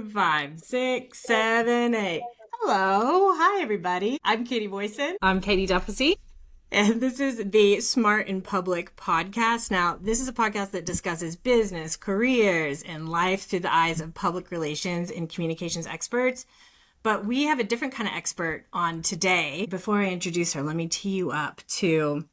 Five, six, seven, eight. Hello. Hi, everybody. I'm Katie Boyson, I'm Katie Duffy. and this is the Smart in Public podcast. Now, this is a podcast that discusses business, careers, and life through the eyes of public relations and communications experts. But we have a different kind of expert on today. Before I introduce her, let me tee you up to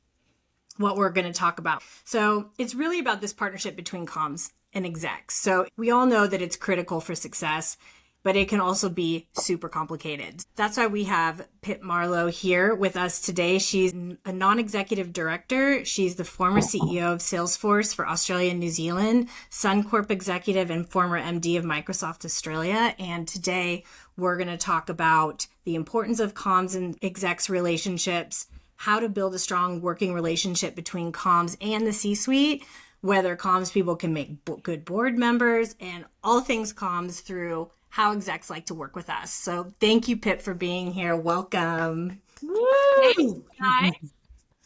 what we're going to talk about. So it's really about this partnership between comms and execs. So we all know that it's critical for success, but it can also be super complicated. That's why we have Pip Marlow here with us today. She's a non-executive director. She's the former CEO of Salesforce for Australia and New Zealand, Suncorp executive and former MD of Microsoft Australia. And today we're going to talk about the importance of comms and execs relationships, how to build a strong working relationship between comms and the C-suite, whether comms people can make good board members, and all things comms through how execs like to work with us. So thank you, Pip, for being here. Welcome. Thanks, guys.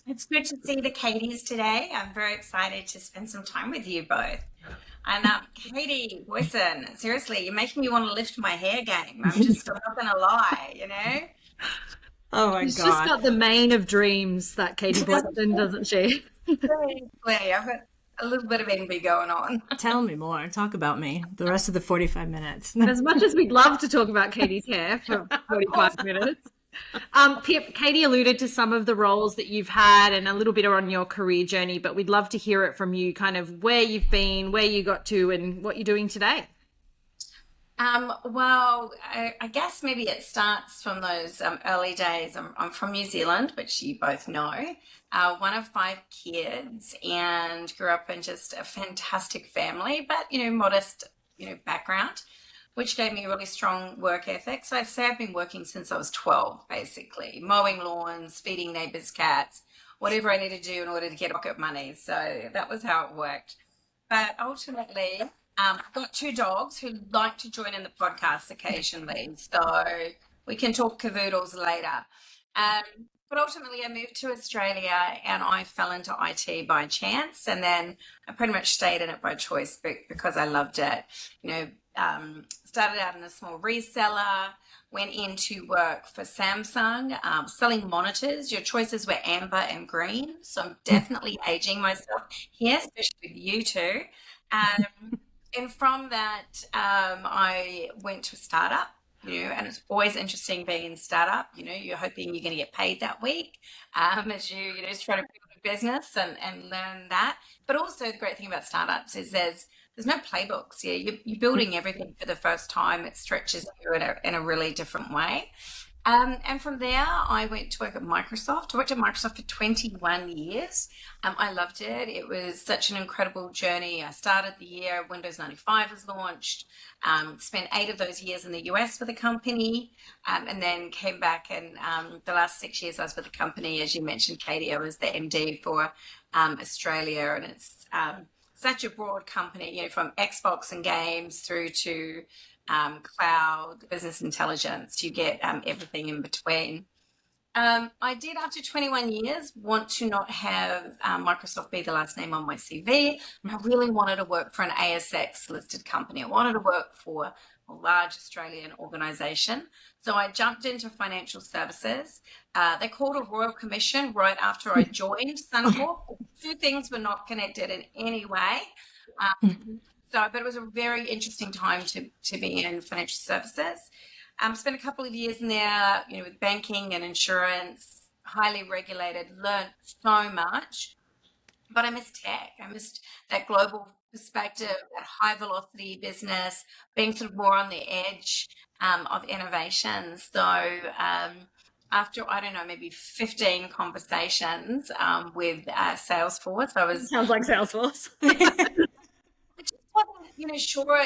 It's good to see the Katies today. I'm very excited to spend some time with you both. And Katie Boyson, seriously, you're making me want to lift my hair game. I'm not going to lie. Oh my She's God. just got the mane of dreams, that Katie Boyson, doesn't she? Seriously, I've got a little bit of envy going on. Tell me more. Talk about me. The rest of the 45 minutes. As much as we'd love to talk about Katie's hair for 45 minutes. Pip, Katie alluded to some of the roles that you've had and a little bit on your career journey, but we'd love to hear it from you, kind of where you've been, where you got to, and what you're doing today. Well, I guess maybe it starts from those early days. I'm from New Zealand, which you both know. One of five kids, and grew up in just a fantastic family, but modest, background, which gave me a really strong work ethic. So I'd say I've been working since I was 12, basically, mowing lawns, feeding neighbors' cats, whatever I needed to do in order to get pocket money. So that was how it worked. But ultimately, I've got two dogs who like to join in the podcast occasionally, so we can talk cavoodles later. But ultimately, I moved to Australia and I fell into IT by chance, and then I pretty much stayed in it by choice because I loved it. Started out in a small reseller, went into work for Samsung, selling monitors. Your choices were amber and green, so I'm definitely aging myself here, especially with you two. And from that, I went to a startup, and it's always interesting being in startup. You're hoping you're going to get paid that week as you just try to build a business and learn that. But also the great thing about startups is there's no playbooks. Yeah, you're building everything for the first time. It stretches you in a really different way. And from there, I went to work at Microsoft. I worked at Microsoft for 21 years. I loved it. It was such an incredible journey. I started the year Windows 95 was launched, spent 8 of those years in the US with the company, and then came back. And the last 6 years I was with the company, as you mentioned, Katie, I was the MD for Australia. And it's such a broad company, from Xbox and games through to cloud, business intelligence. You get everything in between. I did, after 21 years, want to not have Microsoft be the last name on my CV. And I really wanted to work for an ASX listed company. I wanted to work for a large Australian organisation. So I jumped into financial services. They called a royal commission right after I joined Suncorp. Two things were not connected in any way. But it was a very interesting time to be in financial services. Spent a couple of years in there, with banking and insurance, highly regulated, learned so much. But I missed tech. I missed that global perspective, that high velocity business, being sort of more on the edge of innovation. So after, I don't know, maybe 15 conversations with Salesforce, I was... Sounds like Salesforce. wasn't, sure,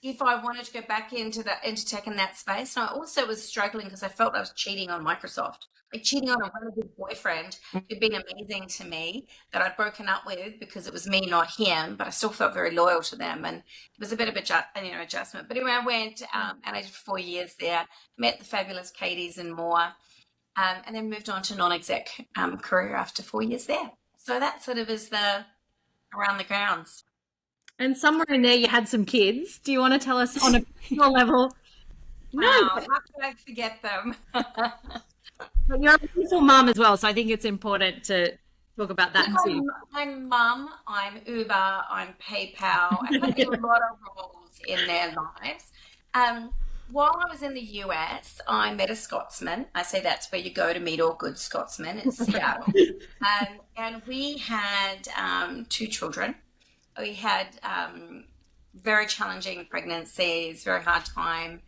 if I wanted to go back into tech in that space. And I also was struggling because I felt I was cheating on Microsoft, like cheating on a really good boyfriend who'd been amazing to me, that I'd broken up with because it was me, not him, but I still felt very loyal to them. And it was a bit of adjustment. But anyway, I went and I did 4 years there, met the fabulous Katies and more, and then moved on to non-exec career after 4 years there. So that sort of is the around the grounds. And somewhere in there you had some kids. Do you want to tell us on a personal level? No, How could I forget them? but you're a beautiful mum as well, so I think it's important to talk about that Look, too. I'm mum, I'm Uber, I'm PayPal. I play a lot of roles in their lives. Um, while I was in the US, I met a Scotsman. I say that's where you go to meet all good Scotsmen in Seattle. And we had two children. We had very challenging pregnancies, very hard time.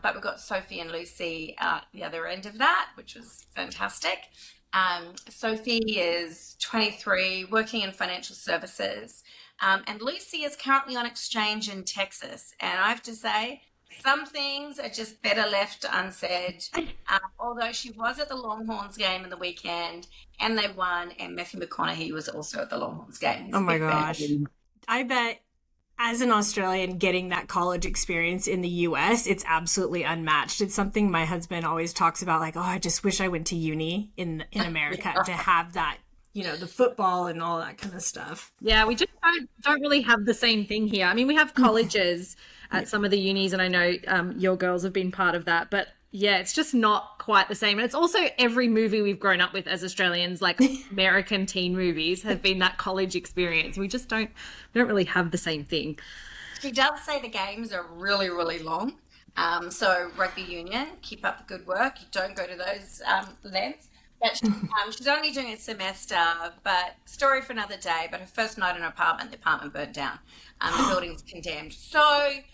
But we got Sophie and Lucy at the other end of that, which was fantastic. Sophie is 23, working in financial services, and Lucy is currently on exchange in Texas. And I have to say, some things are just better left unsaid. Although she was at the Longhorns game in the weekend, and they won, and Matthew McConaughey was also at the Longhorns game. He's Oh a my big fan. gosh. I bet as an Australian getting that college experience in the US, it's absolutely unmatched. It's something my husband always talks about, like, oh, I just wish I went to uni in America to have that, the football and all that kind of stuff. Yeah, we just don't really have the same thing here. I mean, we have colleges at some of the unis, and I know your girls have been part of that, but yeah, it's just not quite the same. And it's also every movie we've grown up with as Australians, like American teen movies, have been that college experience. We just don't really have the same thing. She does say the games are really, really long. So rugby union, keep up the good work. You don't go to those events. But she's only doing a semester, but story for another day. But her first night in her apartment, the apartment burnt down. The building's condemned. So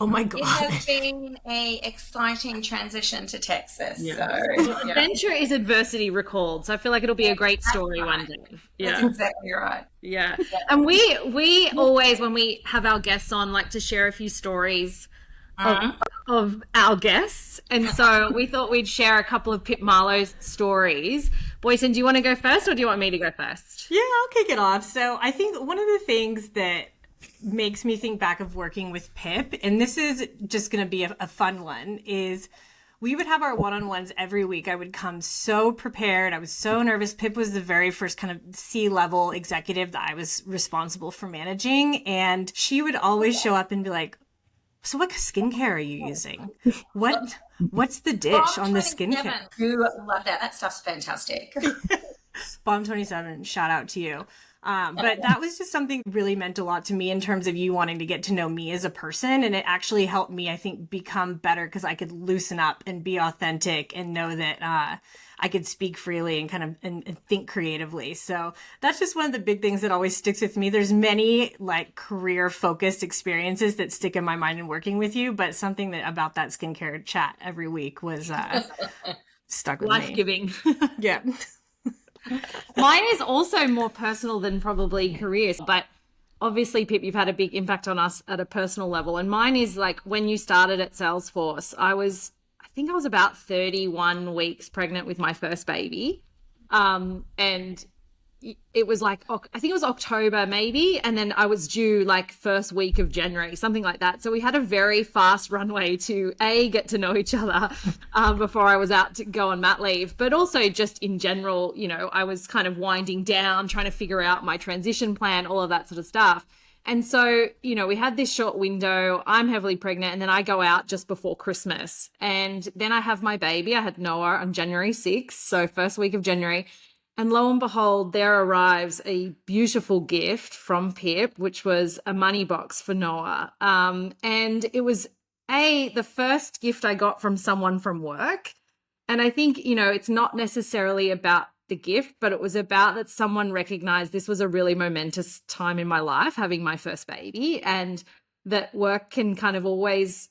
Oh my God. it has been a exciting transition to Texas. Yeah. So Adventure is adversity recalled. So I feel like it'll be a great story one day. that's Yeah. exactly right. Yeah. And we always, when we have our guests on, like to share a few stories of our guests. And so we thought we'd share a couple of Pip Marlow's stories. Boyson, do you want to go first or do you want me to go first? Yeah, I'll kick it off. So I think one of the things that makes me think back of working with Pip, and this is just going to be a fun one, is we would have our one-on-ones every week. I would come so prepared. I was so nervous. Pip was the very first kind of C-level executive that I was responsible for managing. And she would always show up and be like, so what skincare are you using? What's the dish on the skincare? Who love that? That stuff's fantastic. Bomb 27, shout out to you. But that was just something really meant a lot to me in terms of you wanting to get to know me as a person. And it actually helped me, I think, become better because I could loosen up and be authentic and know that I could speak freely and kind of and think creatively. So that's just one of the big things that always sticks with me. There's many like career focused experiences that stick in my mind in working with you, but something that about that skincare chat every week was stuck with me. Life-giving. Yeah. Mine is also more personal than probably careers, but obviously, Pip, you've had a big impact on us at a personal level. And mine is like when you started at Salesforce, I think I was about 31 weeks pregnant with my first baby. And it was like, I think it was October maybe. And then I was due like first week of January, something like that. So we had a very fast runway to get to know each other before I was out to go on mat leave. But also just in general, I was kind of winding down, trying to figure out my transition plan, all of that sort of stuff. And so, we had this short window. I'm heavily pregnant, and then I go out just before Christmas. And then I have my baby. I had Noah on January 6th, so first week of January. And lo and behold, there arrives a beautiful gift from Pip, which was a money box for Noah. And it was the first gift I got from someone from work. And I think, it's not necessarily about the gift, but it was about that someone recognized this was a really momentous time in my life, having my first baby, and that work can kind of always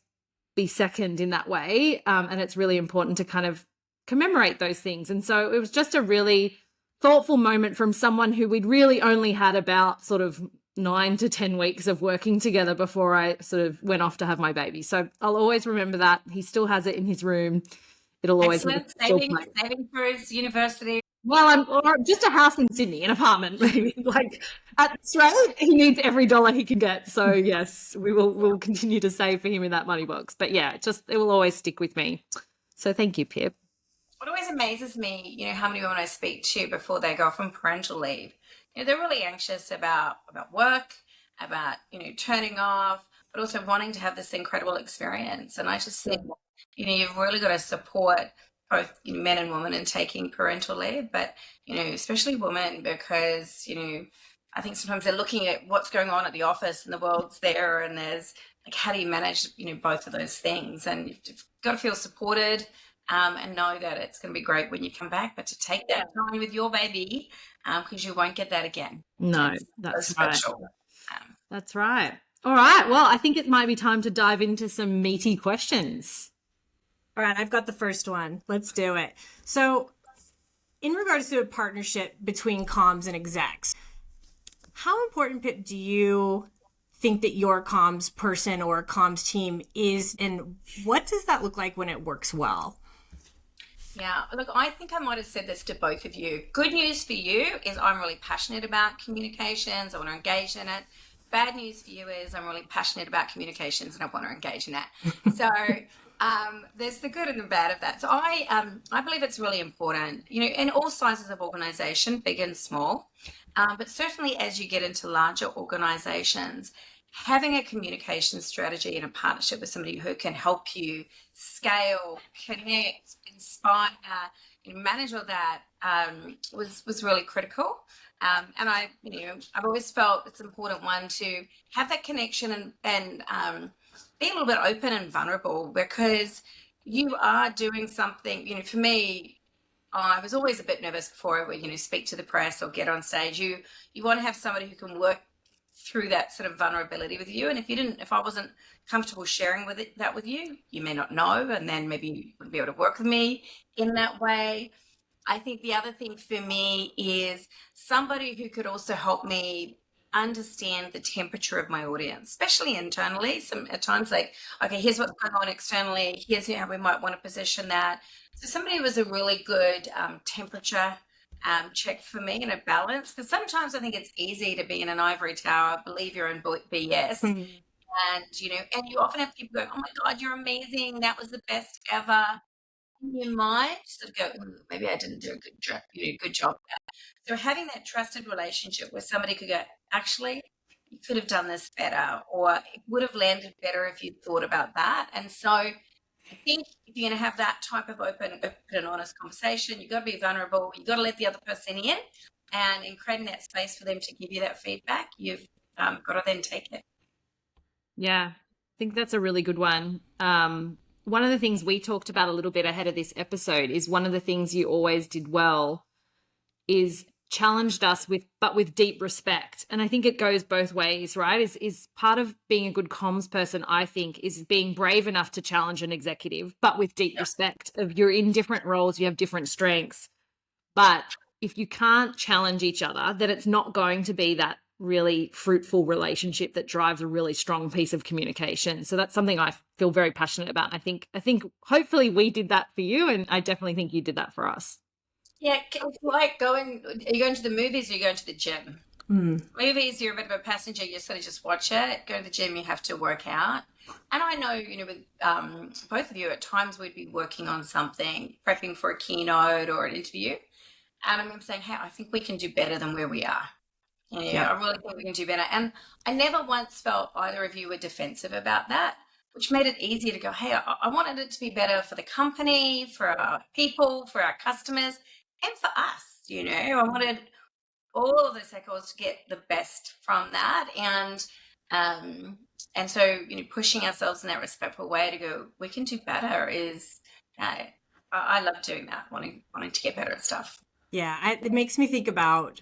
be second in that way. And it's really important to kind of commemorate those things. And so it was just a really thoughtful moment from someone who we'd really only had about sort of 9 to 10 weeks of working together before I sort of went off to have my baby. So I'll always remember that. He still has it in his room. It'll always saving for his university. Well, or just a house in Sydney, an apartment, maybe. Like at Australia, he needs every dollar he can get. So yes, we'll continue to save for him in that money box. But yeah, it will always stick with me. So thank you, Pip. What always amazes me, how many women I speak to before they go off on parental leave, they're really anxious about work. about, turning off, but also wanting to have this incredible experience. And I just think, you've really got to support both men and women in taking parental leave, but, especially women, because, I think sometimes they're looking at what's going on at the office and the world's there, and there's like, how do you manage, both of those things? And you've got to feel supported, and know that it's going to be great when you come back, but to take that time with your baby, because you won't get that again. No, that's right. Special. That's right. All right. Well, I think it might be time to dive into some meaty questions. All right, I've got the first one. Let's do it. So, in regards to a partnership between comms and execs, how important, Pip, do you think that your comms person or comms team is, and what does that look like when it works well? Yeah, look, I think I might have said this to both of you. Good news for you is I'm really passionate about communications. I want to engage in it. Bad news for you is I'm really passionate about communications and I want to engage in it. So there's the good and the bad of that. So I believe it's really important, in all sizes of organization, big and small, but certainly as you get into larger organizations, having a communication strategy and a partnership with somebody who can help you scale, connect, inspire, manage all that was really critical. And I've always felt it's important, one, to have that connection and be a little bit open and vulnerable, because you are doing something, for me, I was always a bit nervous before I would, speak to the press or get on stage. You want to have somebody who can work through that sort of vulnerability with you. And if I wasn't comfortable sharing that with you, you may not know, and then maybe you wouldn't be able to work with me in that way. I think the other thing for me is somebody who could also help me understand the temperature of my audience, especially internally. At times, like, okay, here's what's going on externally, here's how we might want to position that. So somebody who was a really good temperature check for me and a balance, because sometimes I think it's easy to be in an ivory tower, believe your own BS, and you often have people go, "Oh my God, you're amazing! That was the best ever." In your mind, sort of go, "Maybe I didn't do a good job." Good job. So having that trusted relationship where somebody could go, "Actually, you could have done this better, or it would have landed better if you thought about that." And so I think if you're going to have that type of open and honest conversation, you've got to be vulnerable. You've got to let the other person in, and in creating that space for them to give you that feedback, you've got to then take it. Yeah, I think that's a really good one. One of the things we talked about a little bit ahead of this episode is one of the things you always did well is challenged us with deep respect. And I think it goes both ways, right? Is part of being a good comms person, I think, is being brave enough to challenge an executive, but with deep respect of you're in different roles, you have different strengths. But if you can't challenge each other, then it's not going to be that really fruitful relationship that drives a really strong piece of communication. So that's something I feel very passionate about. I think hopefully we did that for you, and I definitely think you did that for us. Yeah, it's like are you going to the movies or are you going to the gym? Movies, you're a bit of a passenger, you sort of just watch it. Go to the gym, you have to work out. And I know, with both of you, at times we'd be working on something, prepping for a keynote or an interview. And I'm saying, hey, I think we can do better than where we are. I really think we can do better. And I never once felt either of you were defensive about that, which made it easier to go, hey, I wanted it to be better for the company, for our people, for our customers, and for us. I wanted all of the stakeholders to get the best from that. And so, pushing ourselves in that respectful way to go, we can do better is, I love doing that, wanting to get better at stuff. Yeah, it makes me think about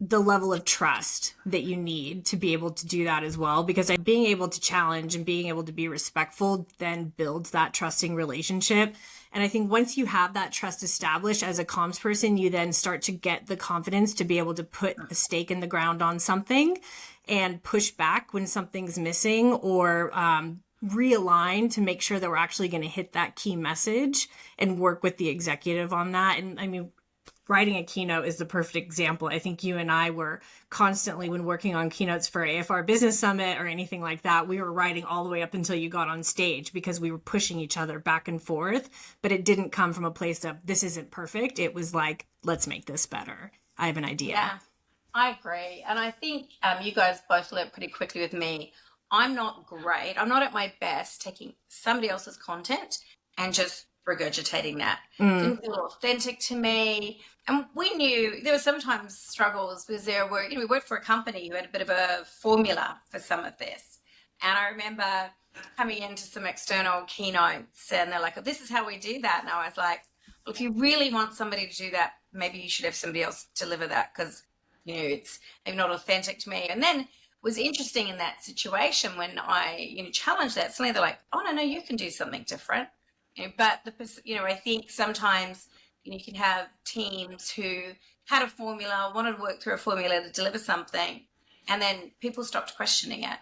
the level of trust that you need to be able to do that as well, because being able to challenge and being able to be respectful then builds that trusting relationship. And I think once you have that trust established as a comms person, you then start to get the confidence to be able to put a stake in the ground on something and push back when something's missing, or realign to make sure that we're actually going to hit that key message and work with the executive on that. And I mean, writing a keynote is the perfect example. I think you and I were constantly, when working on keynotes for AFR Business Summit or anything like that, we were writing all the way up until you got on stage because we were pushing each other back and forth. But it didn't come from a place of, this isn't perfect. It was like, let's make this better. I have an idea. Yeah. I agree. And I think you guys both learned pretty quickly with me. I'm not great. I'm not at my best taking somebody else's content and just regurgitating that. Didn't feel authentic to me. And we knew there were sometimes struggles because there were, we worked for a company who had a bit of a formula for some of this. And I remember coming into some external keynotes and they're like, oh, this is how we do that. And I was like, well, if you really want somebody to do that, maybe you should have somebody else deliver that because it's maybe not authentic to me. And then it was interesting in that situation when I, challenged that, suddenly they're like, oh, no, you can do something different. But, I think sometimes you can have teams who had a formula, wanted to work through a formula to deliver something, and then people stopped questioning it.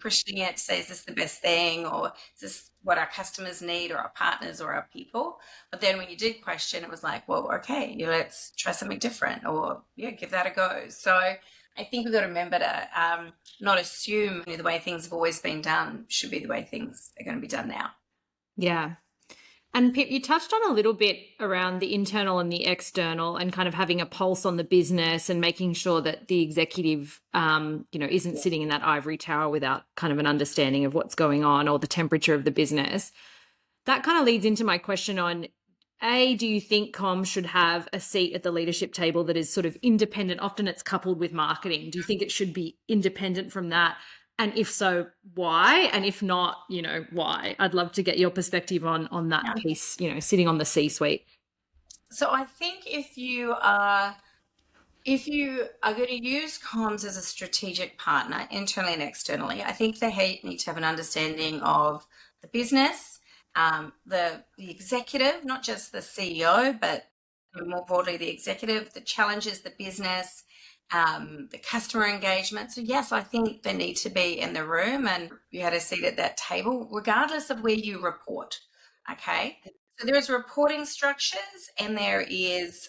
Questioning it to say, is this the best thing, or is this what our customers need, or our partners, or our people? But then when you did question, it was like, well, okay, let's try something different, or give that a go. So I think we've got to remember to not assume the way things have always been done should be the way things are going to be done now. Yeah. And Pip, you touched on a little bit around the internal and the external and kind of having a pulse on the business and making sure that the executive, isn't sitting in that ivory tower without kind of an understanding of what's going on or the temperature of the business. That kind of leads into my question on, do you think comms should have a seat at the leadership table that is sort of independent? Often it's coupled with marketing. Do you think it should be independent from that? And if so, why? And if not, why? I'd love to get your perspective on that piece, sitting on the C-suite. So I think if you are going to use comms as a strategic partner internally and externally, I think they need to have an understanding of the business, the executive, not just the CEO, but more broadly the executive, the challenges, the business, the customer engagement. So yes, I think they need to be in the room and you had a seat at that table, regardless of where you report. Okay. So there is reporting structures and there is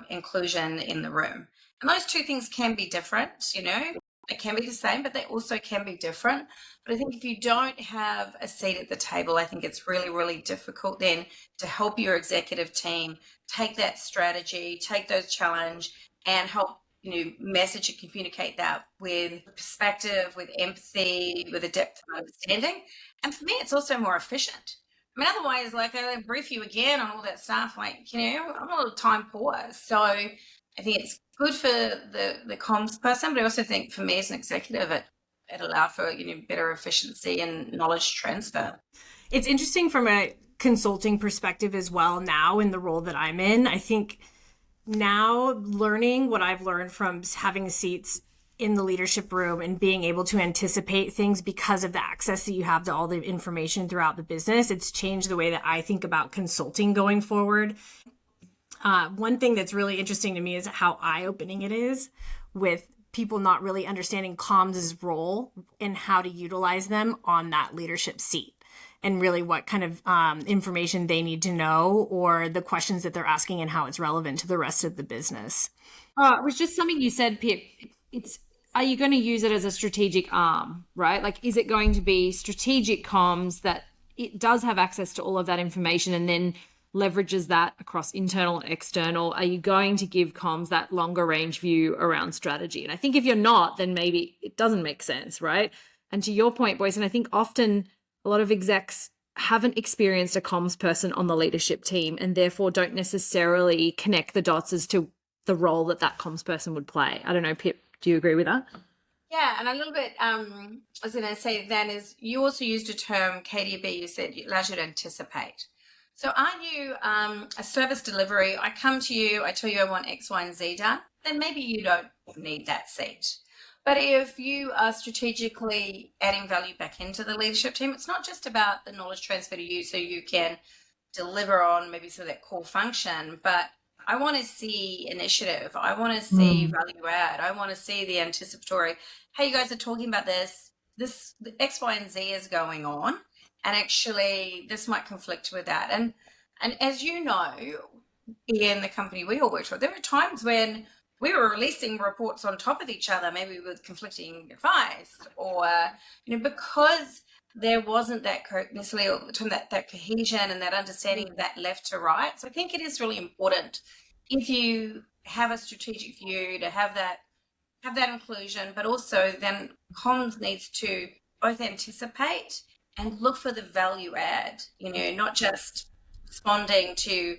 inclusion in the room. And those two things can be different, they can be the same, but they also can be different. But I think if you don't have a seat at the table, I think it's really, really difficult then to help your executive team take that strategy, take those challenge and help message and communicate that with perspective, with empathy, with a depth of understanding. And for me, it's also more efficient. I mean, otherwise, I brief you again on all that stuff, I'm a little time poor. So I think it's good for the comms person, but I also think for me as an executive, it allowed for, better efficiency and knowledge transfer. It's interesting from a consulting perspective as well now in the role that I'm in. I think now learning what I've learned from having seats in the leadership room and being able to anticipate things because of the access that you have to all the information throughout the business, it's changed the way that I think about consulting going forward. One thing that's really interesting to me is how eye-opening it is with people not really understanding comms' role and how to utilize them on that leadership seat. And really what kind of information they need to know or the questions that they're asking and how it's relevant to the rest of the business. It was just something you said, Pip. Are you going to use it as a strategic arm, right? Is it going to be strategic comms that it does have access to all of that information and then leverages that across internal and external? Are you going to give comms that longer range view around strategy? And I think if you're not, then maybe it doesn't make sense, right? And to your point, boys, and I think often a lot of execs haven't experienced a comms person on the leadership team and therefore don't necessarily connect the dots as to the role that comms person would play. I don't know, Pip, do you agree with that? Yeah, and a little bit, I was going to say then is you also used a term, KDB, you said it allows you to anticipate. So are you a service delivery? I come to you, I tell you I want X, Y, and Z done, then maybe you don't need that seat. But if you are strategically adding value back into the leadership team, it's not just about the knowledge transfer to you so you can deliver on maybe some of that core function, but I want to see initiative. I want to see value add. I want to see the anticipatory. Hey, you guys are talking about this the X, Y, and Z is going on. And actually this might conflict with that. And as you know, in the company we all worked for, there were times when we were releasing reports on top of each other, maybe with conflicting advice or, because there wasn't that necessarily that cohesion and that understanding of that left to right. So I think it is really important if you have a strategic view to have that have that inclusion, but also then comms needs to both anticipate and look for the value add, not just responding to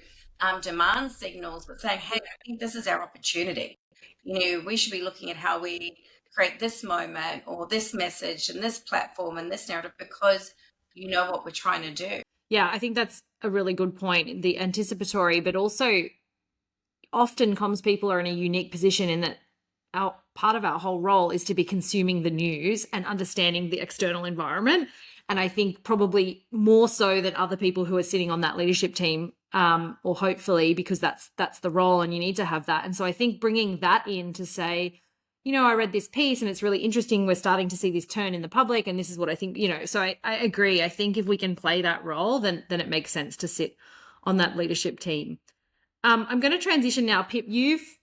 demand signals, but saying, hey, I think this is our opportunity. We should be looking at how we create this moment or this message and this platform and this narrative because you know what we're trying to do. Yeah, I think that's a really good point, the anticipatory, but also often comms people are in a unique position in that part of our whole role is to be consuming the news and understanding the external environment. And I think probably more so than other people who are sitting on that leadership team, or hopefully, because that's the role and you need to have that. And so I think bringing that in to say, I read this piece and it's really interesting. We're starting to see this turn in the public and this is what I think, so I agree. I think if we can play that role, then it makes sense to sit on that leadership team. I'm going to transition now. Pip, you've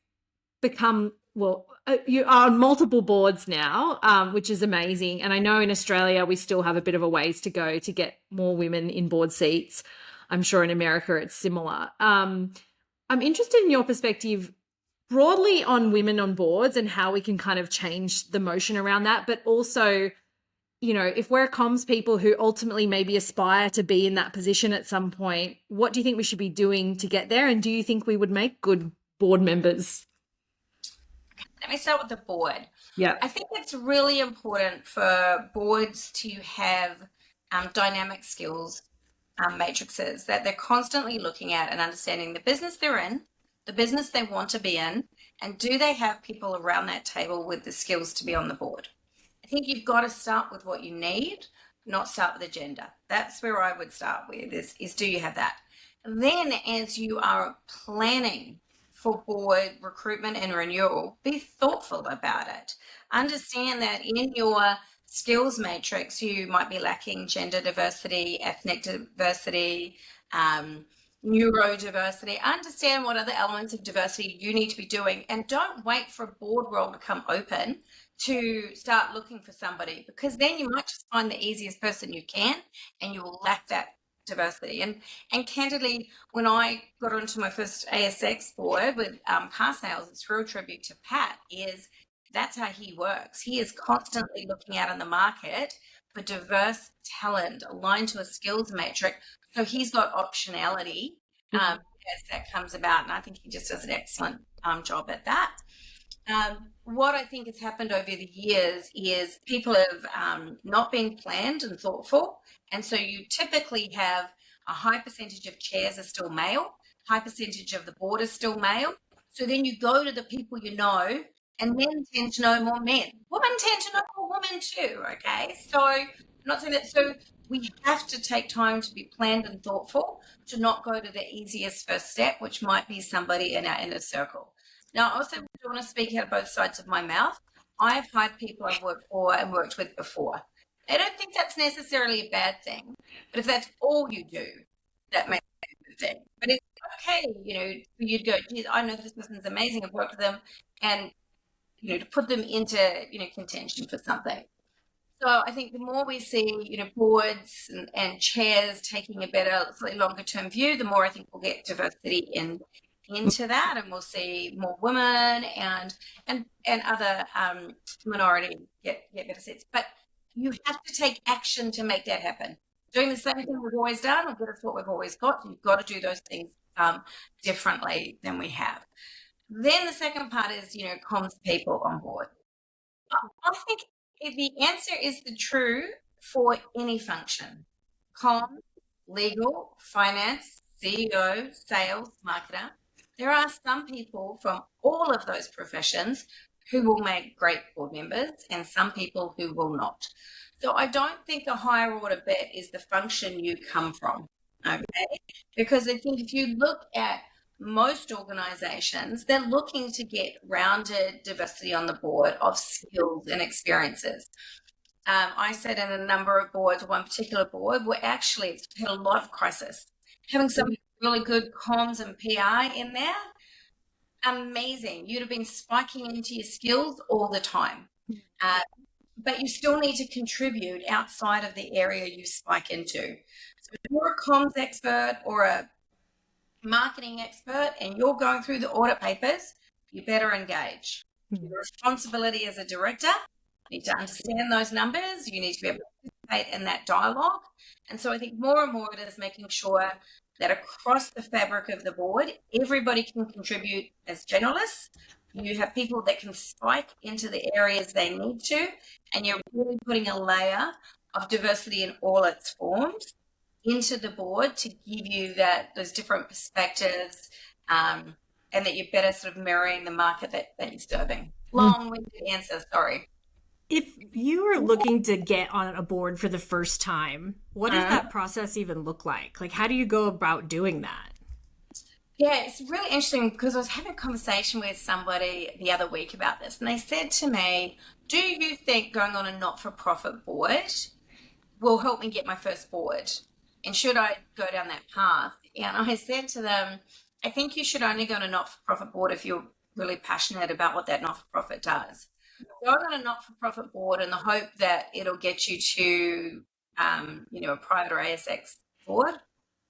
become, you are on multiple boards now, which is amazing. And I know in Australia, we still have a bit of a ways to go to get more women in board seats. I'm sure in America it's similar. I'm interested in your perspective broadly on women on boards and how we can kind of change the motion around that, but also, if we're comms people who ultimately maybe aspire to be in that position at some point, what do you think we should be doing to get there? And do you think we would make good board members? Let me start with the board. Yeah. I think it's really important for boards to have dynamic skills matrices that they're constantly looking at and understanding the business they're in, the business they want to be in, and do they have people around that table with the skills to be on the board? I think you've got to start with what you need, not start with agenda. That's where I would start with is do you have that? And then as you are planning for board recruitment and renewal, be thoughtful about it. Understand that in your skills matrix, you might be lacking gender diversity, ethnic diversity, neurodiversity. Understand what other elements of diversity you need to be doing, and don't wait for a board role to come open to start looking for somebody, because then you might just find the easiest person you can and you will lack that diversity. And candidly, when I got onto my first ASX board with car sales, it's real tribute to Pat, is that's how he works. He is constantly looking out in the market for diverse talent aligned to a skills matrix. So he's got optionality as that comes about. And I think he just does an excellent job at that. What I think has happened over the years is people have not been planned and thoughtful. And so you typically have a high percentage of chairs are still male, high percentage of the board is still male. So then you go to the people you know, and men tend to know more men. Women tend to know more women too, okay? So I'm not saying that. So we have to take time to be planned and thoughtful, to not go to the easiest first step, which might be somebody in our inner circle. Now, I also want to speak out of both sides of my mouth. I've hired people I've worked for and worked with before. I don't think that's necessarily a bad thing, but if that's all you do, that makes it a good thing. But it's okay, for you to go, geez, I know this person's amazing, I've worked with them, and, to put them into, contention for something. So I think the more we see, boards and chairs taking a better, slightly longer term view, the more I think we'll get diversity into that, and we'll see more women and other minority get better seats. But you have to take action to make that happen. Doing the same thing we've always done will get us what we've always got. You've got to do those things differently than we have. Then the second part is, comms people on board. I think the answer is the true for any function. Comms, legal, finance, CEO, sales, marketer. There are some people from all of those professions who will make great board members and some people who will not. So I don't think a higher order bet is the function you come from, okay? Because I think if you look at most organizations, they're looking to get rounded diversity on the board of skills and experiences. I sat in a number of boards, one particular board, where actually it's had a lot of crisis. Having some really good comms and PR in there, amazing. You'd have been spiking into your skills all the time. But you still need to contribute outside of the area you spike into. So if you're a comms expert or a marketing expert and you're going through the audit papers, you better engage. Your responsibility as a director, you need to understand those numbers. You need to be able to participate in that dialogue. And so I think more and more it is making sure that across the fabric of the board, everybody can contribute as generalists. You have people that can spike into the areas they need to, and you're really putting a layer of diversity in all its forms into the board to give you those different perspectives, and that you're better sort of mirroring the market that you're serving. Long-winded answer, sorry. If you were looking to get on a board for the first time, what does that process even look like? Like, how do you go about doing that? Yeah, it's really interesting because I was having a conversation with somebody the other week about this, and they said to me, do you think going on a not-for-profit board will help me get my first board? And should I go down that path? And I said to them, I think you should only go on a not-for-profit board if you're really passionate about what that not-for-profit does. Going on a not-for-profit board in the hope that it'll get you to, a private or ASX board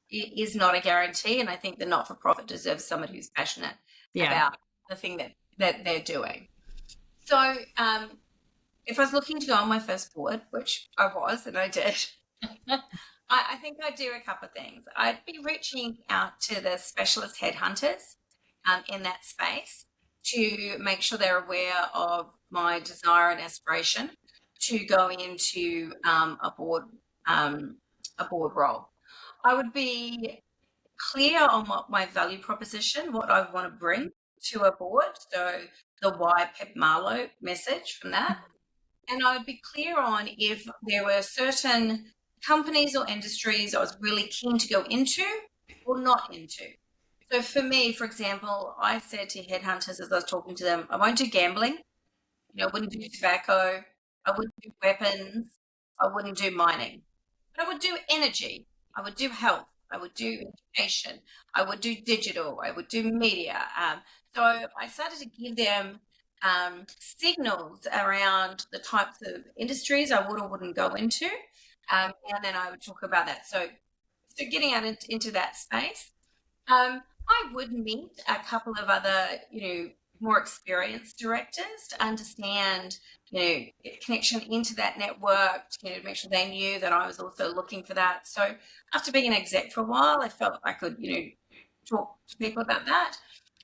is not a guarantee. And I think the not-for-profit deserves somebody who's passionate about the thing that they're doing. So if I was looking to go on my first board, which I was and I did, I think I'd do a couple of things. I'd be reaching out to the specialist headhunters in that space to make sure they're aware of my desire and aspiration to go into a board role. I would be clear on what my value proposition, what I want to bring to a board. So the why Pip Marlow message from that. And I would be clear on if there were certain companies or industries I was really keen to go into or not into. So for me, for example, I said to headhunters as I was talking to them, I won't do gambling, I wouldn't do tobacco, I wouldn't do weapons, I wouldn't do mining, but I would do energy, I would do health, I would do education, I would do digital, I would do media. So I started to give them signals around the types of industries I would or wouldn't go into, and then I would talk about that. So getting out into that space. I would meet a couple of other, more experienced directors to understand, connection into that network, to make sure they knew that I was also looking for that. So after being an exec for a while, I felt I could, talk to people about that.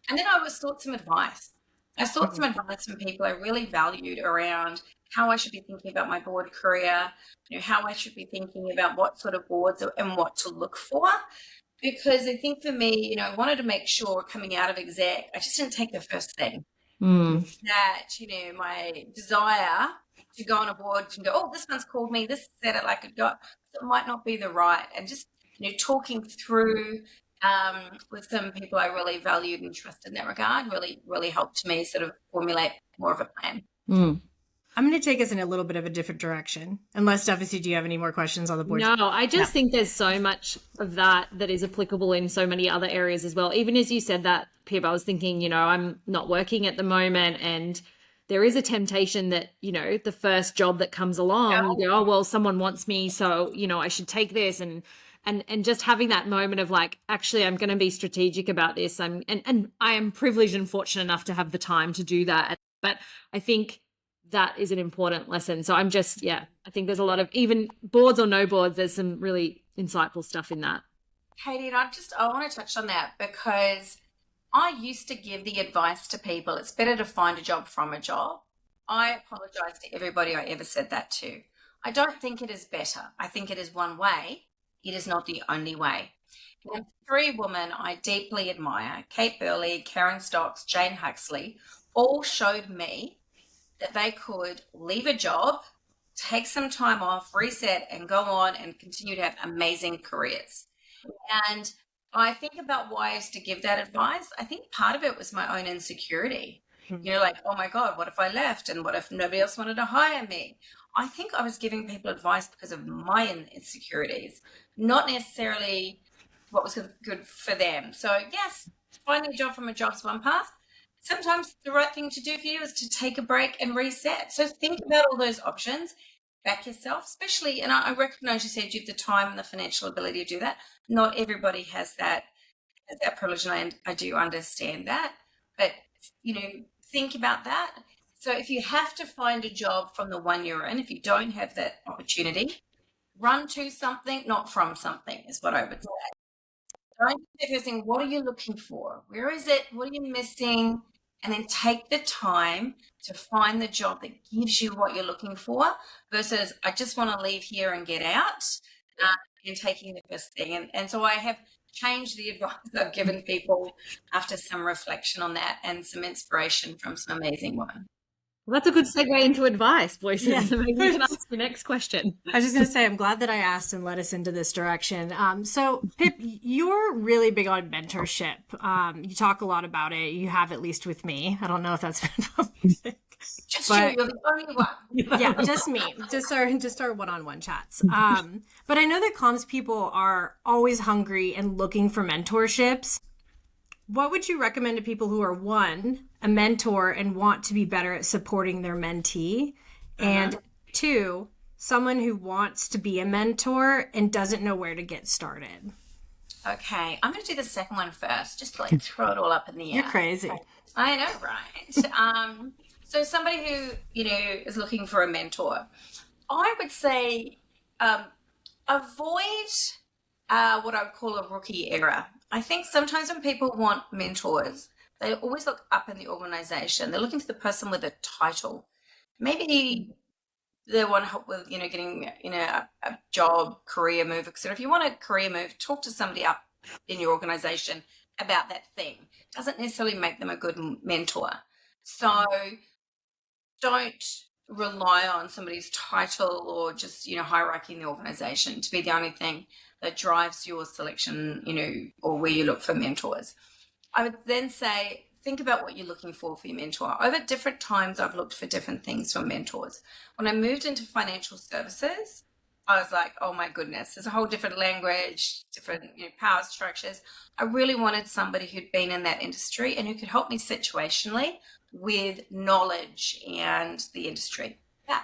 And then I sought some advice. I sought some advice from people I really valued around how I should be thinking about my board career, how I should be thinking about what sort of boards and what to look for. Because I think for me, I wanted to make sure coming out of exec, I just didn't take the first thing. That, my desire to go on a board and go, oh, this one's called me, this said it like it got, it might not be the right. And just, talking through with some people I really valued and trusted in that regard really, really helped me sort of formulate more of a plan. I'm going to take us in a little bit of a different direction. Unless, Stephanie, do you have any more questions on the board? No, I just think there's so much of that is applicable in so many other areas as well. Even as you said that, Pip, I was thinking, I'm not working at the moment, and there is a temptation that, the first job that comes along, you go, oh, well, someone wants me, so, I should take this. And just having that moment of like, actually, I'm going to be strategic about this. And I am privileged and fortunate enough to have the time to do that. But I think that is an important lesson. So I'm just, I think there's a lot of, even boards or no boards, there's some really insightful stuff in that. Katie, and I want to touch on that because I used to give the advice to people, it's better to find a job from a job. I apologize to everybody I ever said that to. I don't think it is better. I think it is one way. It is not the only way. And 3 women I deeply admire, Kate Burley, Karen Stocks, Jane Huxley, all showed me that they could leave a job, take some time off, reset, and go on and continue to have amazing careers. And I think about why I used to give that advice. I think part of it was my own insecurity. Like, oh my God, what if I left? And what if nobody else wanted to hire me? I think I was giving people advice because of my insecurities, not necessarily what was good for them. So yes, finding a job from a job's one path. Sometimes the right thing to do for you is to take a break and reset. So think about all those options, back yourself, especially, and I recognize you said you have the time and the financial ability to do that. Not everybody has that privilege, and I do understand that. But, think about that. So if you have to find a job from the one you're in, if you don't have that opportunity, run to something, not from something, is what I would say. Don't if you're saying, what are you looking for? Where is it? What are you missing? And then take the time to find the job that gives you what you're looking for versus I just want to leave here and get out and taking the first thing. And so I have changed the advice I've given people after some reflection on that and some inspiration from some amazing women. Well, that's a good segue into advice, boys. Yeah. So maybe you can ask your next question. I was just going to say, I'm glad that I asked and led us into this direction. So, Pip, you're really big on mentorship. You talk a lot about it. You have, at least with me. I don't know if that's been public. Just you, you're the only one. Yeah, just me. Just our one-on-one chats. But I know that comms people are always hungry and looking for mentorships. What would you recommend to people who are, one, a mentor and want to be better at supporting their mentee, and two, someone who wants to be a mentor and doesn't know where to get started? Okay, I'm going to do the second one first, just to like throw it all up in the air. You're crazy. I know, right? So somebody who, is looking for a mentor, I would say avoid what I would call a rookie error. I think sometimes when people want mentors, they always look up in the organization. They're looking for the person with a title. Maybe they want help with, getting, a job, career move, etc. If you want a career move, talk to somebody up in your organization about that thing. Doesn't necessarily make them a good mentor. So don't rely on somebody's title or just, hierarchy in the organization to be the only thing that drives your selection, or where you look for mentors. I would then say, think about what you're looking for your mentor. Over different times, I've looked for different things from mentors. When I moved into financial services, I was like, oh my goodness, there's a whole different language, different power structures. I really wanted somebody who'd been in that industry and who could help me situationally with knowledge and the industry. Yeah.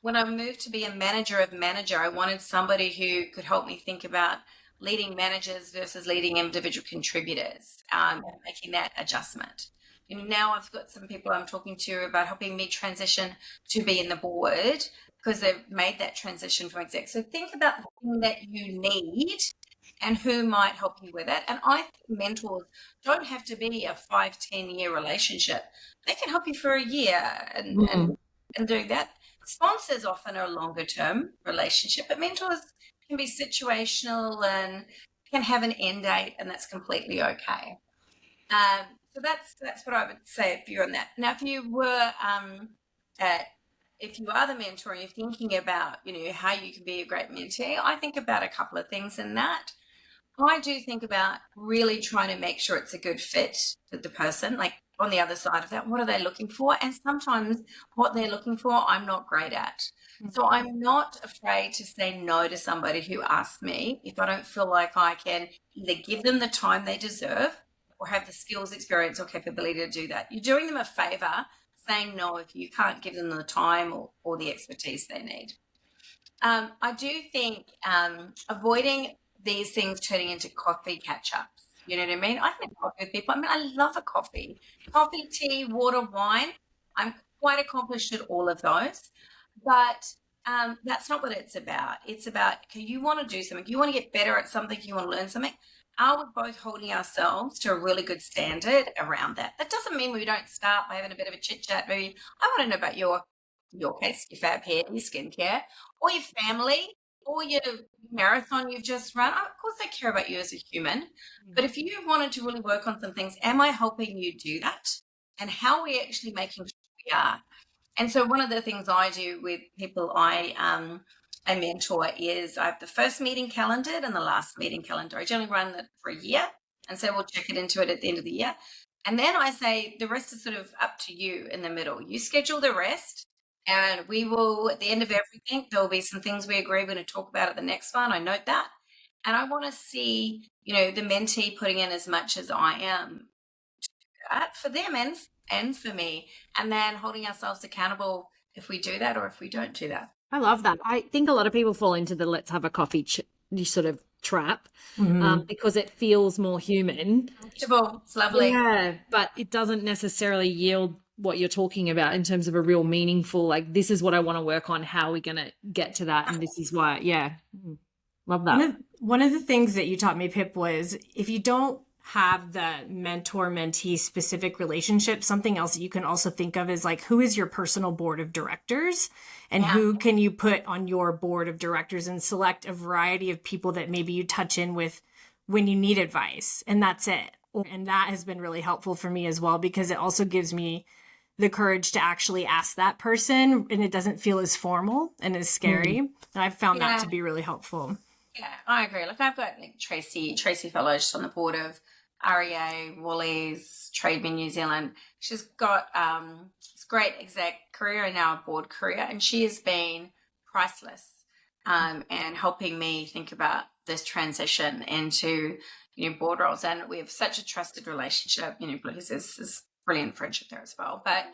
When I moved to be a manager of manager, I wanted somebody who could help me think about leading managers versus leading individual contributors, and making that adjustment. Now I've got some people I'm talking to about helping me transition to be in the board because they've made that transition from exec. So think about the thing that you need and who might help you with it. And I think mentors don't have to be a 5-10 year relationship. They can help you for a year and doing that. Sponsors often are a longer term relationship, but mentors can be situational and can have an end date, and that's completely okay. So that's what I would say if you're on that. Now, if you were, if you are the mentor and you're thinking about, how you can be a great mentee, I think about a couple of things in that. I do think about really trying to make sure it's a good fit with the person, like on the other side of that, what are they looking for? And sometimes what they're looking for, I'm not great at. So I'm not afraid to say no to somebody who asks me if I don't feel like I can either give them the time they deserve or have the skills, experience, or capability to do that. You're doing them a favor saying no if you can't give them the time or the expertise they need. I do think avoiding these things turning into coffee catch-ups. You know what I mean? I can have coffee with people. I love a coffee. Coffee, tea, water, wine. I'm quite accomplished at all of those. But that's not what it's about. It's about, okay, you want to do something. You want to get better at something. You want to learn something. Are we both holding ourselves to a really good standard around that? That doesn't mean we don't start by having a bit of a chit-chat. Maybe I want to know about your case, your fab hair, your skincare, or your family, or your marathon you've just run. Of course, I care about you as a human. But if you wanted to really work on some things, am I helping you do that? And how are we actually making sure we are? And so one of the things I do with people I mentor is I have the first meeting calendared and the last meeting calendar. I generally run that for a year, and so we'll check it into it at the end of the year. And then I say the rest is sort of up to you in the middle. You schedule the rest, and we will, at the end of everything, there will be some things we agree we're going to talk about at the next one. I note that. And I want to see, the mentee putting in as much as I am for them and for me, and then holding ourselves accountable if we do that or if we don't do that. I love that. I think a lot of people fall into the let's have a coffee sort of trap because it feels more human. Comfortable. It's lovely. Yeah, but it doesn't necessarily yield what you're talking about in terms of a real meaningful, like, this is what I want to work on. How are we going to get to that? And this is why, love that. One of the things that you taught me, Pip, was if you don't have the mentor-mentee specific relationship, something else that you can also think of is like, who is your personal board of directors, and who can you put on your board of directors, and select a variety of people that maybe you touch in with when you need advice, and that's it. And that has been really helpful for me as well, because it also gives me the courage to actually ask that person, and it doesn't feel as formal and as scary. And I've found that to be really helpful. Yeah, I agree. Like, I've got like Tracy Fellows on the board of REA, Woolies, Trademan New Zealand. She's got this great exec career and now a board career, and she has been priceless and helping me think about this transition into board roles. And we have such a trusted relationship. Because there's brilliant friendship there as well. But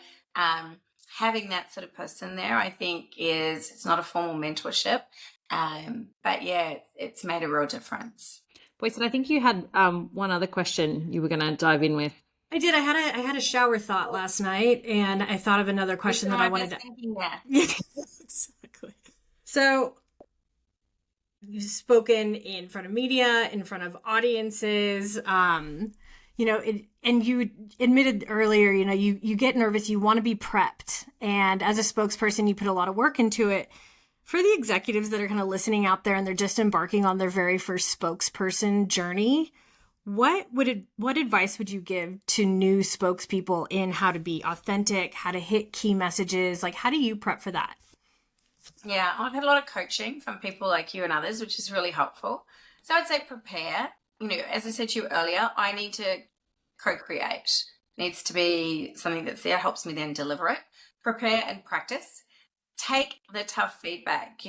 having that sort of person there, I think, it's not a formal mentorship. But yeah, it's made a real difference. Boyce, I think you had one other question you were going to dive in with. I did. I had a shower thought last night, and I thought of another question that I wanted to. Exactly. So you've spoken in front of media, in front of audiences, and you admitted earlier, you get nervous, you want to be prepped, and as a spokesperson, you put a lot of work into it. For the executives that are kind of listening out there and they're just embarking on their very first spokesperson journey, what advice would you give to new spokespeople in how to be authentic, how to hit key messages? Like, how do you prep for that? Yeah, I've had a lot of coaching from people like you and others, which is really helpful. So I'd say prepare. As I said to you earlier, I need to co-create. It needs to be something that's there, helps me then deliver it. Prepare and practice. Take the tough feedback,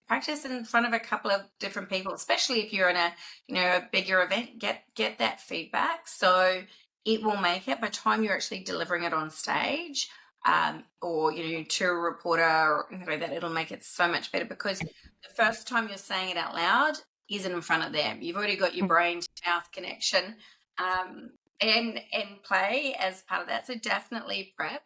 practice in front of a couple of different people, especially if you're in a bigger event, get that feedback. So it will make it by the time you're actually delivering it on stage, or, to a reporter or anything like that, it'll make it so much better, because the first time you're saying it out loud isn't in front of them. You've already got your brain to mouth connection, and play as part of that. So definitely prep.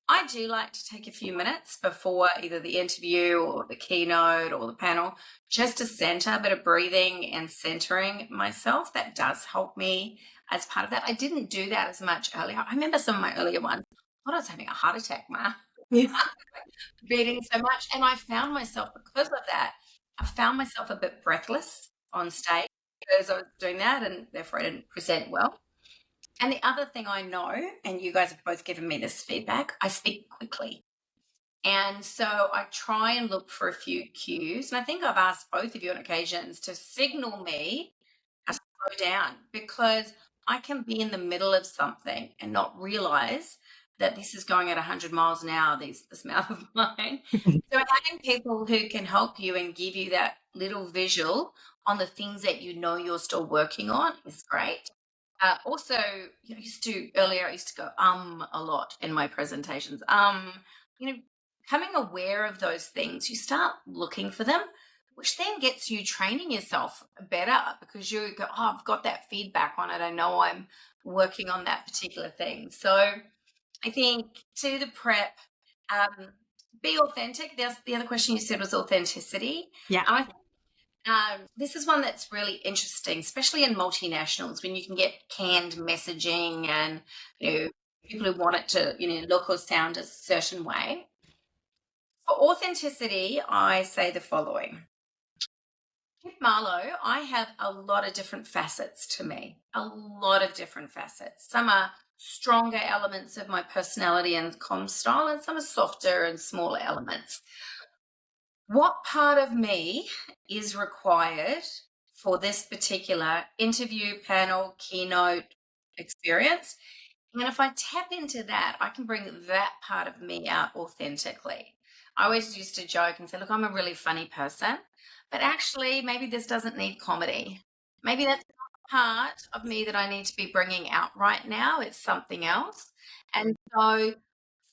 I do like to take a few minutes before either the interview or the keynote or the panel, just to center, a bit of breathing and centering myself. That does help me as part of that. I didn't do that as much earlier. I remember some of my earlier ones. I was having a heart attack, Ma. Breathing so much. And I found myself, because of that, a bit breathless on stage because I was doing that, and therefore I didn't present well. And the other thing I know, and you guys have both given me this feedback, I speak quickly. And so I try and look for a few cues. And I think I've asked both of you on occasions to signal me a slow down, because I can be in the middle of something and not realize that this is going at 100 miles an hour, this mouth of mine. So having people who can help you and give you that little visual on the things that you're still working on is great. Also, I used to go a lot in my presentations. Becoming aware of those things, you start looking for them, which then gets you training yourself better, because you go, oh, I've got that feedback on it. I know I'm working on that particular thing. So I think to the prep, be authentic. The other question you said was authenticity. Yeah. I think this is one that's really interesting, especially in multinationals, when you can get canned messaging and people who want it to look or sound a certain way. For authenticity, I say the following. Pip Marlow, I have a lot of different facets to me, Some are stronger elements of my personality and comm style, and some are softer and smaller elements. What part of me is required for this particular interview, panel, keynote experience? And if I tap into that, I can bring that part of me out authentically. I always used to joke and say, look, I'm a really funny person, but actually maybe this doesn't need comedy. Maybe that's not part of me that I need to be bringing out right now. It's something else. And so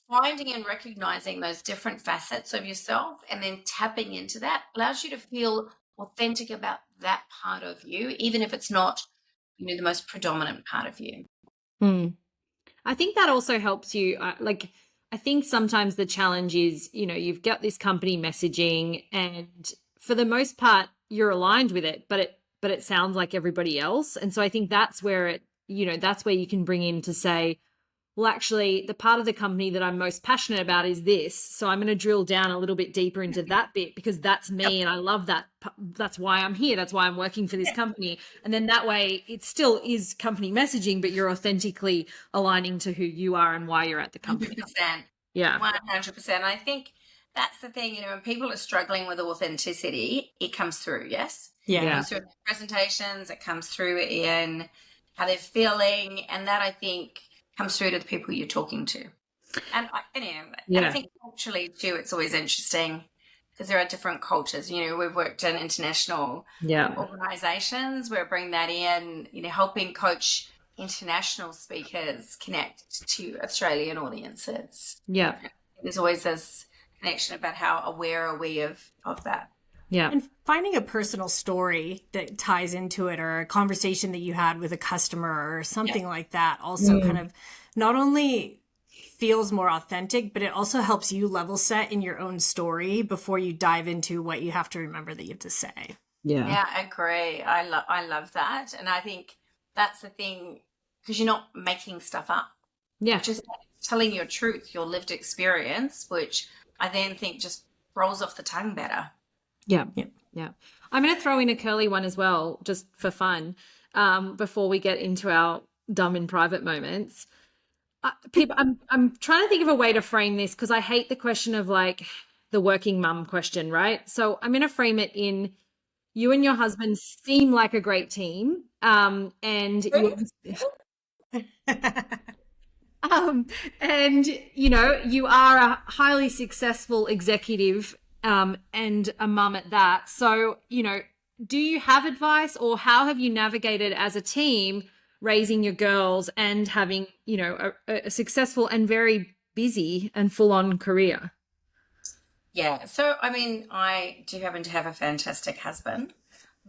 finding and recognizing those different facets of yourself and then tapping into that allows you to feel authentic about that part of you, even if it's not, the most predominant part of you. I think that also helps you. I think sometimes the challenge is, you've got this company messaging, and for the most part, you're aligned with it, but it sounds like everybody else. And so I think that's where that's where you can bring in to say, well, actually, the part of the company that I'm most passionate about is this. So I'm going to drill down a little bit deeper into that bit because that's me and I love that. That's why I'm here. That's why I'm working for this company. And then that way it still is company messaging, but you're authentically aligning to who you are and why you're at the company. 100%. Yeah. 100%. I think that's the thing, when people are struggling with authenticity, it comes through, yes? Yeah. It comes through in presentations, it comes through in how they're feeling, and that I think comes through to the people you're talking to. And I think culturally too, it's always interesting because there are different cultures. We've worked in international organizations where bring that in, helping coach international speakers connect to Australian audiences. Yeah. There's always this connection about how aware are we of that. Yeah. And finding a personal story that ties into it, or a conversation that you had with a customer or something like that, also kind of not only feels more authentic, but it also helps you level set in your own story before you dive into what you have to remember that you have to say. Yeah, I agree. I love that. And I think that's the thing, because you're not making stuff up. Yeah. Just telling your truth, your lived experience, which I then think just rolls off the tongue better. Yeah. I'm going to throw in a curly one as well, just for fun, before we get into our dumb in private moments. Pip, I'm trying to think of a way to frame this because I hate the question of like the working mum question, right? So I'm going to frame it in, you and your husband seem like a great team, and you are a highly successful executive, and a mum at that. So, do you have advice, or how have you navigated as a team raising your girls and having, a successful and very busy and full-on career? Yeah. So, I do happen to have a fantastic husband,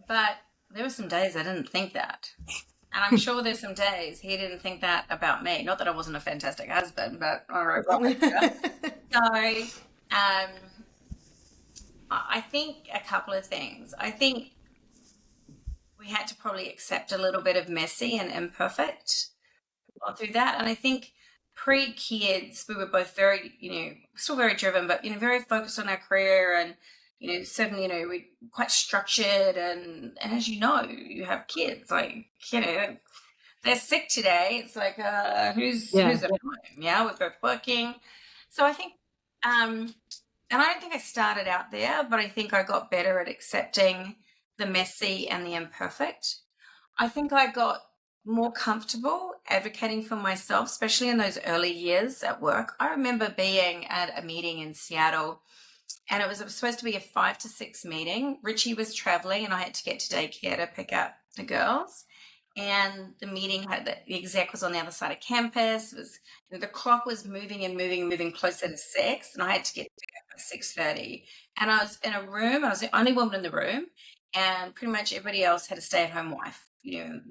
but there were some days I didn't think that. And I'm sure there's some days he didn't think that about me. Not that I wasn't a fantastic husband, but all right. So, I think a couple of things. I think we had to probably accept a little bit of messy and imperfect through that. And I think pre-kids, we were both very, still very driven, but, very focused on our career and, certainly, we're quite structured. And as you know, you have kids, like, they're sick today. It's like, who's at home? Yeah, we're both working. So I think, and I don't think I started out there, but I think I got better at accepting the messy and the imperfect. I think I got more comfortable advocating for myself, especially in those early years at work. I remember being at a meeting in Seattle, and it was supposed to be a 5 to 6 meeting. Richie was traveling and I had to get to daycare to pick up the girls. And the meeting the exec was on the other side of campus. It was, the clock was moving and moving closer to 6, and I had to get to 6:30. And I was in a room. I was the only woman in the room, and pretty much everybody else had a stay-at-home wife.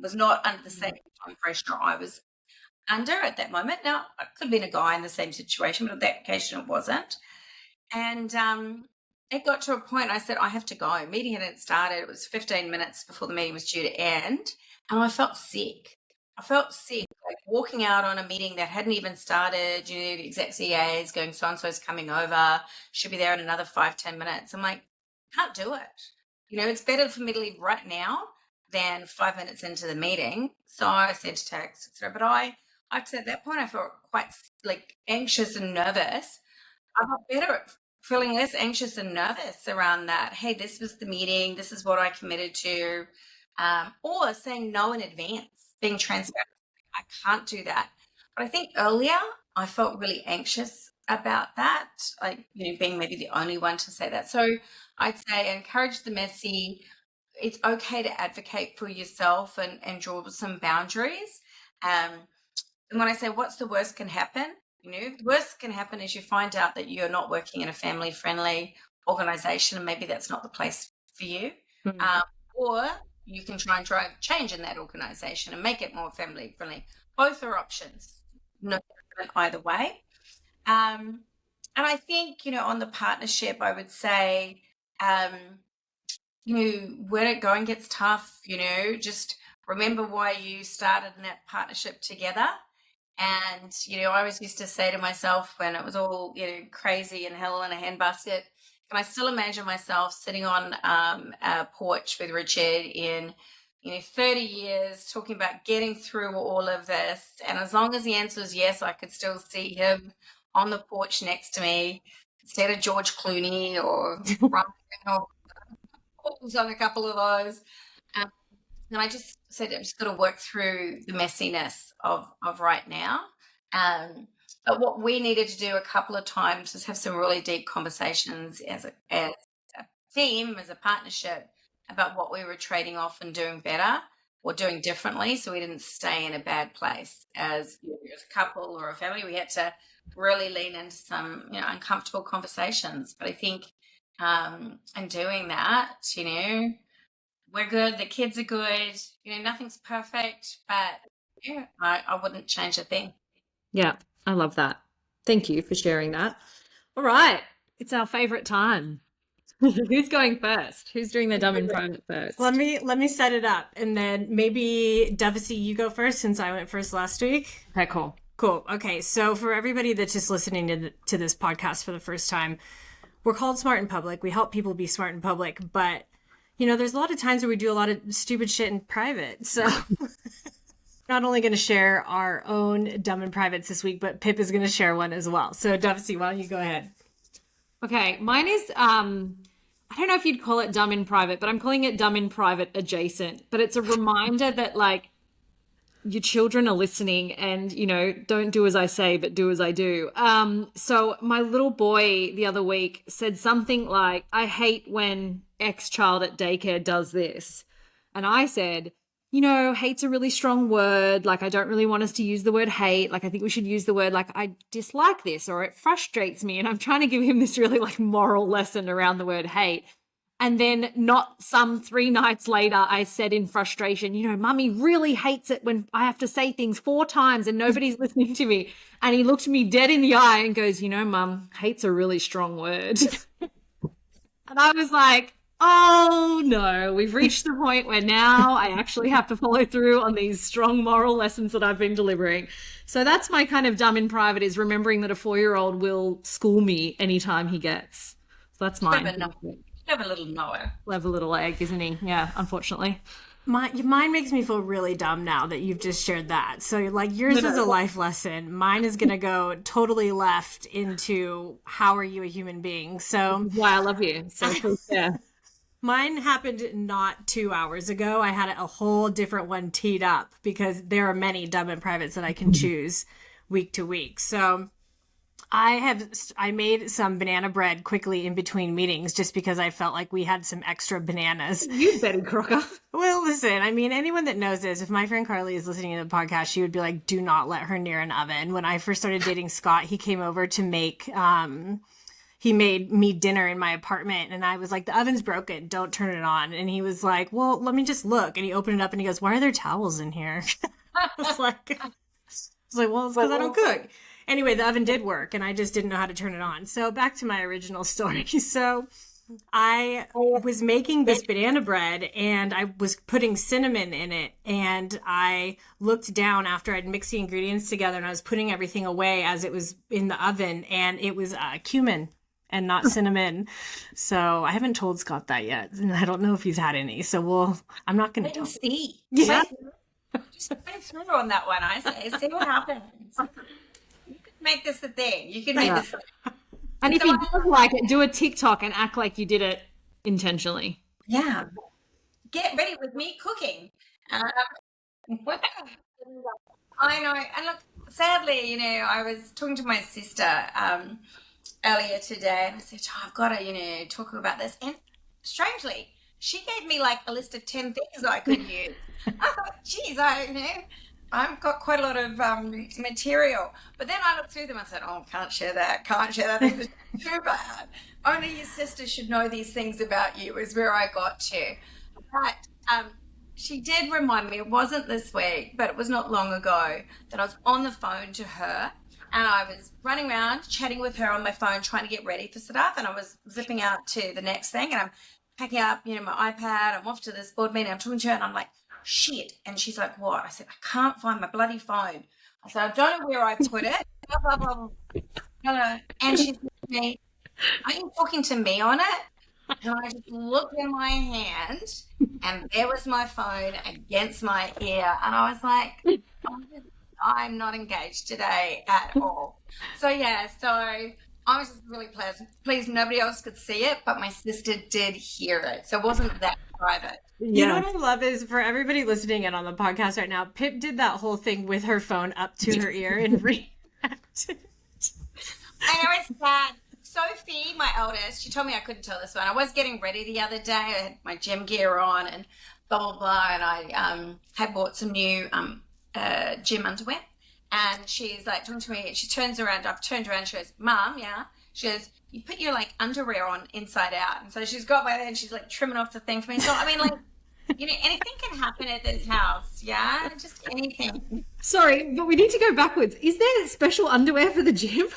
Was not under the same time pressure I was under at that moment. Now, I could have been a guy in the same situation, but on that occasion it wasn't. And it got to a point I said, I have to go. Meeting hadn't started. It was 15 minutes before the meeting was due to end. And I felt sick. Like walking out on a meeting that hadn't even started. The exec CA is going, so-and-so's coming over. Should be there in another 5-10 minutes. I'm like, can't do it. It's better for me to leave right now than 5 minutes into the meeting. So I sent a text, etc. But I'd say at that point I felt quite like anxious and nervous. I got better at feeling less anxious and nervous around that. Hey, this was the meeting. This is what I committed to. Or saying no in advance, being transparent. I can't do that. But I think earlier I felt really anxious about that, like, being maybe the only one to say that. So I'd say encourage the messy. It's okay to advocate for yourself and draw some boundaries. And when I say what's the worst can happen, the worst can happen is you find out that you're not working in a family-friendly organization, and maybe that's not the place for you. Or you can try and drive change in that organization and make it more family-friendly. Both are options. no different either way. And I think, on the partnership, I would say, when it going gets tough, just remember why you started in that partnership together. And, I always used to say to myself when it was all, crazy and hell in a handbasket, can I still imagine myself sitting on a porch with Richard in, 30 years, talking about getting through all of this. And as long as the answer is yes, I could still see him on the porch next to me instead of George Clooney or Ryan or on a couple of those. And I just said, I'm just got to work through the messiness of right now. But what we needed to do a couple of times was have some really deep conversations as a team, as a partnership, about what we were trading off and doing better or doing differently, so we didn't stay in a bad place as a couple or a family. We had to really lean into some uncomfortable conversations. But I think in doing that, we're good, the kids are good, nothing's perfect, but I wouldn't change a thing. Yeah, I love that. Thank you for sharing that. All right, it's our favorite time. Who's going first? Who's doing their dumb in private first? Let me set it up, and then maybe Devasy, you go first since I went first last week. Okay, cool. Cool. Okay, so for everybody that's just listening to this podcast for the first time, we're called Smart in Public. We help people be smart in public, but there's a lot of times where we do a lot of stupid shit in private. So not only going to share our own dumb in privates this week, but Pip is going to share one as well. So Devasy, why don't you go ahead? Okay, mine is, I don't know if you'd call it dumb in private, but I'm calling it dumb in private adjacent. But it's a reminder that your children are listening and, don't do as I say, but do as I do. So my little boy the other week said something like, I hate when X child at daycare does this. And I said, hate's a really strong word. I don't really want us to use the word hate. I think we should use the word, I dislike this or it frustrates me. And I'm trying to give him this really moral lesson around the word hate. And then not some 3 nights later, I said in frustration, Mummy really hates it when I have to say things 4 times and nobody's listening to me. And he looked me dead in the eye and goes, Mum, hate's a really strong word. And I was like, oh no, we've reached the point where now I actually have to follow through on these strong moral lessons that I've been delivering. So that's my kind of dumb in private, is remembering that a 4-year-old will school me anytime he gets. So that's mine. Have a little Noah. Have a little egg, isn't he? Yeah, unfortunately. Mine makes me feel really dumb now that you've just shared that. So yours was a life lesson. Mine is going to go totally left into how are you a human being? So why I love you. So yeah. Mine happened not 2 hours ago. I had a whole different one teed up because there are many dumb and privates that I can choose week to week. So I made some banana bread quickly in between meetings just because I felt like we had some extra bananas. You Betty Crocker. Well, listen, anyone that knows this, if my friend Carly is listening to the podcast, she would be like, do not let her near an oven. When I first started dating Scott, he came over to make, he made me dinner in my apartment and I was like, the oven's broken, don't turn it on. And he was like, well, let me just look. And he opened it up and he goes, why are there towels in here? I was like, well, it's because I don't cook. Anyway, the oven did work and I just didn't know how to turn it on. So back to my original story. So I was making this banana bread and I was putting cinnamon in it. And I looked down after I'd mixed the ingredients together and I was putting everything away as it was in the oven. And it was cumin and not cinnamon. So I haven't told Scott that yet. And I don't know if he's had any. So I'm not going to tell him. See. Yeah. Just play through on that one, I say. See what happens. Make this a thing. You can make this a thing. And if you don't like it, do a TikTok and act like you did it intentionally. Yeah. Get ready with me cooking. I know. And look, sadly, I was talking to my sister earlier today and I said, I've got to, talk about this. And strangely, she gave me a list of 10 things I could use. I thought, geez, I've got quite a lot of material. But then I looked through them and said, can't share that. It's too bad. Only your sister should know these things about you is where I got to. But she did remind me, it wasn't this week, but it was not long ago, that I was on the phone to her and I was running around chatting with her on my phone, trying to get ready for stuff. And I was zipping out to the next thing and I'm packing up, my iPad. I'm off to this board meeting. I'm talking to her and I'm like, shit. And she's like, what? I said, I can't find my bloody phone. I said, I don't know where I put it. Blah, blah, blah, blah. And she said to me, are you talking to me on it? And I just looked in my hand and there was my phone against my ear. And I was like, I'm not engaged today at all. So I was just really pleased nobody else could see it, but my sister did hear it. So it wasn't that private. You know what I love is, for everybody listening in on the podcast right now, Pip did that whole thing with her phone up to her ear and reacted. And I was sad. Sophie, my eldest, she told me I couldn't tell this one. I was getting ready the other day. I had my gym gear on and blah, blah, blah. And I had bought some new gym underwear. And she's like talking to me. She turns around. I've turned around. She goes, Mom, yeah. She goes, you put your underwear on inside out. And so she's got by there and she's trimming off the thing for me. So, I mean, anything can happen at this house. Yeah. Just anything. Sorry, but we need to go backwards. Is there special underwear for the gym?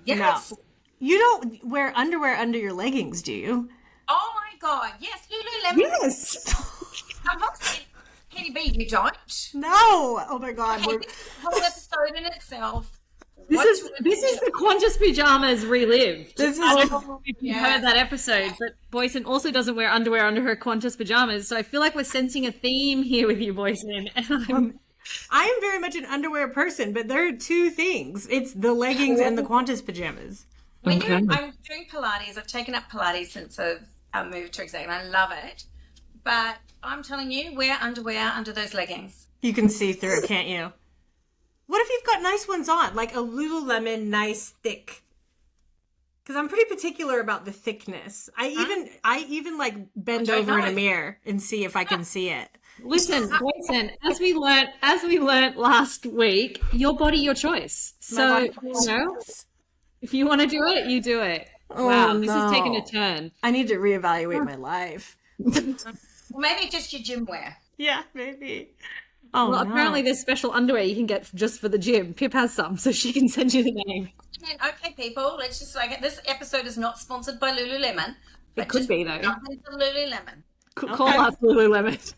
Yes. No. You don't wear underwear under your leggings, do you? Oh my God. Yes. Lululemon. Yes. I'm not saying, Katie B, you don't. No. Oh my God. Okay, this is a whole episode in itself. This is the Qantas pajamas relived. This is I don't know if you heard that episode, but Boyson also doesn't wear underwear under her Qantas pajamas. So I feel like we're sensing a theme here with you, Boyson. And I am very much an underwear person, but there are two things. It's the leggings and the Qantas pajamas. I'm doing Pilates. I've taken up Pilates since I've moved to exec, and I love it. But I'm telling you, wear underwear under those leggings. You can see through it, can't you? What if you've got nice ones on, like a Lululemon, nice, thick? Because I'm pretty particular about the thickness. I even bend over in a mirror and see if I can see it. listen, Boyson, as we learnt last week, your body, your choice. So, if you want to do it, you do it. Oh, wow, this is taking a turn. I need to reevaluate my life. Maybe just your gym wear. Yeah, maybe. Oh, well, apparently there's special underwear you can get just for the gym. Pip has some, so she can send you the name. Okay, people, let's just this episode is not sponsored by Lululemon. It could be, though. Lululemon. Call us Lululemon.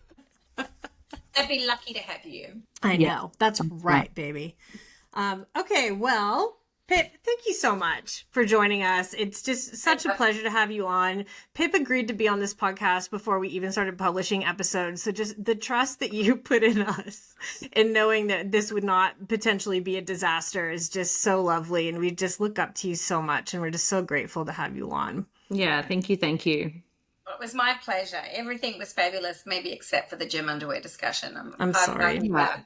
They'd be lucky to have you. I know. That's right, baby. Okay, well, Pip, thank you so much for joining us. It's just such a pleasure to have you on. Pip agreed to be on this podcast before we even started publishing episodes. So just the trust that you put in us and knowing that this would not potentially be a disaster is just so lovely. And we just look up to you so much. And we're just so grateful to have you on. Yeah, thank you. Well, it was my pleasure. Everything was fabulous, maybe except for the gym underwear discussion. I'm sorry. But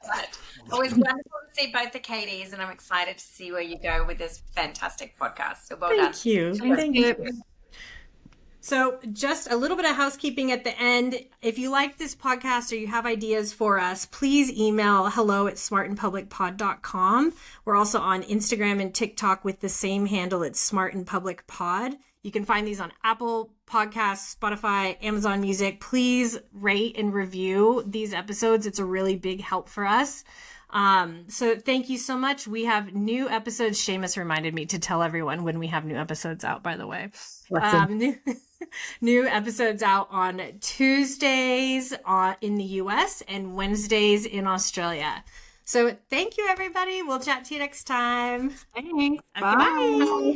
it was wonderful to see both the Katies, and I'm excited to see where you go with this fantastic podcast. So well done. Thank you. Thank you. So just a little bit of housekeeping at the end. If you like this podcast or you have ideas for us, please email hello@smartandpublicpod.com. We're also on Instagram and TikTok with the same handle. It's smartandpublicpod. You can find these on Apple Podcasts, Spotify, Amazon Music. Please rate and review these episodes. It's a really big help for us. So thank you so much. We have new episodes. Seamus reminded me to tell everyone when we have new episodes out, by the way. New episodes out on Tuesdays in the US and Wednesdays in Australia. So thank you, everybody. We'll chat to you next time. Thanks. Okay, bye.